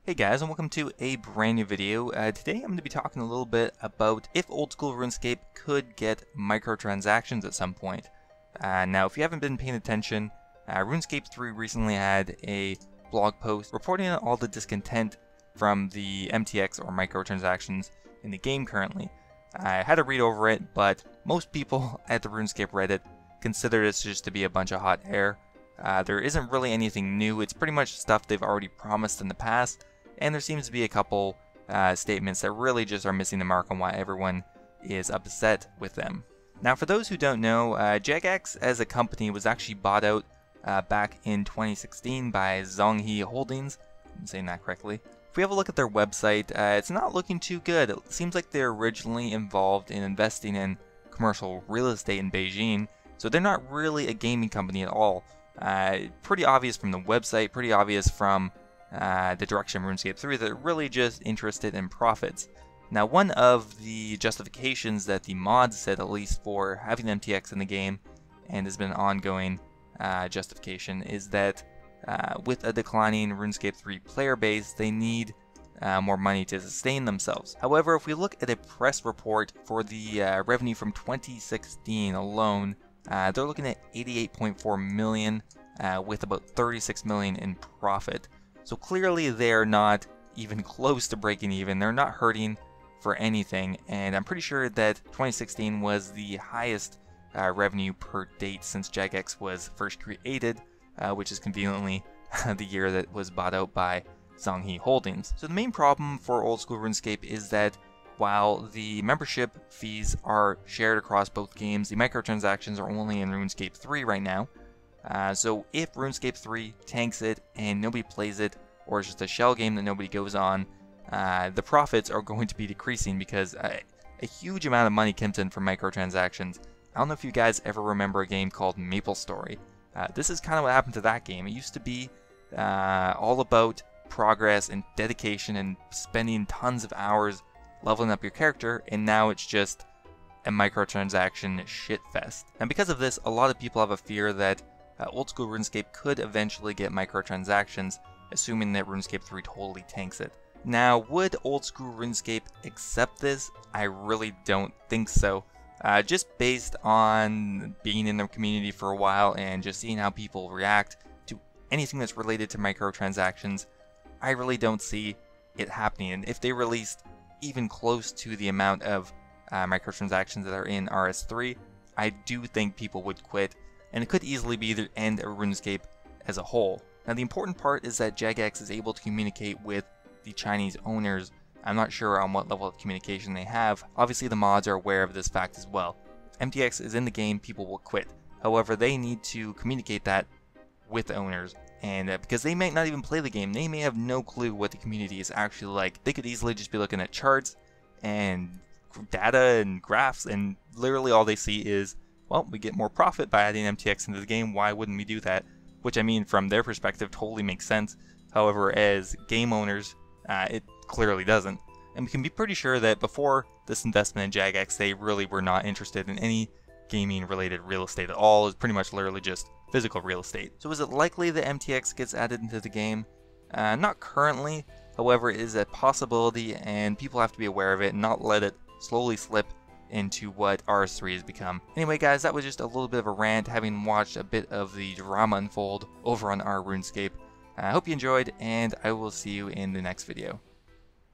Hey guys, and welcome to a brand new video. Today I'm going to be talking a little bit about if Oldschool Runescape could get microtransactions at some point. Now, if you haven't been paying attention, RuneScape 3 recently had a blog post reporting on all the discontent from the MTX or microtransactions in the game currently. I had to read over it, but most people at the RuneScape Reddit consider this just to be a bunch of hot air. There isn't really anything new. It's pretty much stuff they've already promised in the past. And there seems to be a couple statements that really just are missing the mark on why everyone is upset with them. Now, for those who don't know, Jagex as a company was actually bought out back in 2016 by Zhonghe Holdings. I'm saying that correctly. If we have a look at their website, it's not looking too good. It seems like they're originally involved in investing in commercial real estate in Beijing, so they're not really a gaming company at all. Pretty obvious from the website, pretty obvious from the direction of RuneScape 3, they're really just interested in profits. Now, one of the justifications that the mods said, at least for having MTX in the game, and has been an ongoing justification, is that with a declining RuneScape 3 player base, they need more money to sustain themselves. However, if we look at a press report for the revenue from 2016 alone, they're looking at 88.4 million with about 36 million in profit. So clearly they're not even close to breaking even. They're not hurting for anything, and I'm pretty sure that 2016 was the highest revenue per date since Jagex was first created, which is conveniently the year that was bought out by Zhonghe Holdings. So the main problem for Oldschool Runescape is that while the membership fees are shared across both games, the microtransactions are only in RuneScape 3 right now. So if RuneScape 3 tanks it and nobody plays it, or it's just a shell game that nobody goes on, the profits are going to be decreasing because a huge amount of money comes in from microtransactions. I don't know if you guys ever remember a game called MapleStory. This is kind of what happened to that game. It used to be all about progress and dedication and spending tons of hours leveling up your character, and now it's just a microtransaction shitfest. And because of this, a lot of people have a fear that Oldschool Runescape could eventually get microtransactions, assuming that RuneScape 3 totally tanks it. Now, would Oldschool Runescape accept this? I really don't think so. Just based on being in the community for a while and just seeing how people react to anything that's related to microtransactions, I really don't see it happening. And if they released even close to the amount of microtransactions that are in RS3, I do think people would quit, and it could easily be the end of RuneScape as a whole. Now, the important part is that Jagex is able to communicate with the Chinese owners. I'm not sure on what level of communication they have. Obviously, the mods are aware of this fact as well. MTX is in the game, people will quit. However, they need to communicate that with the owners, and because they might not even play the game, they may have no clue what the community is actually like. They could easily just be looking at charts and data and graphs, and literally all they see is, well, we get more profit by adding MTX into the game, why wouldn't we do that? Which, I mean, from their perspective, totally makes sense. However, as game owners, it clearly doesn't. And we can be pretty sure that before this investment in Jagex, they really were not interested in any gaming-related real estate at all. It was pretty much literally just physical real estate. So is it likely that MTX gets added into the game? Not currently. However, it is a possibility, and people have to be aware of it and not let it slowly slip into what RS3 has become. Anyway guys, that was just a little bit of a rant, having watched a bit of the drama unfold over on our RuneScape. I hope you enjoyed, and I will see you in the next video.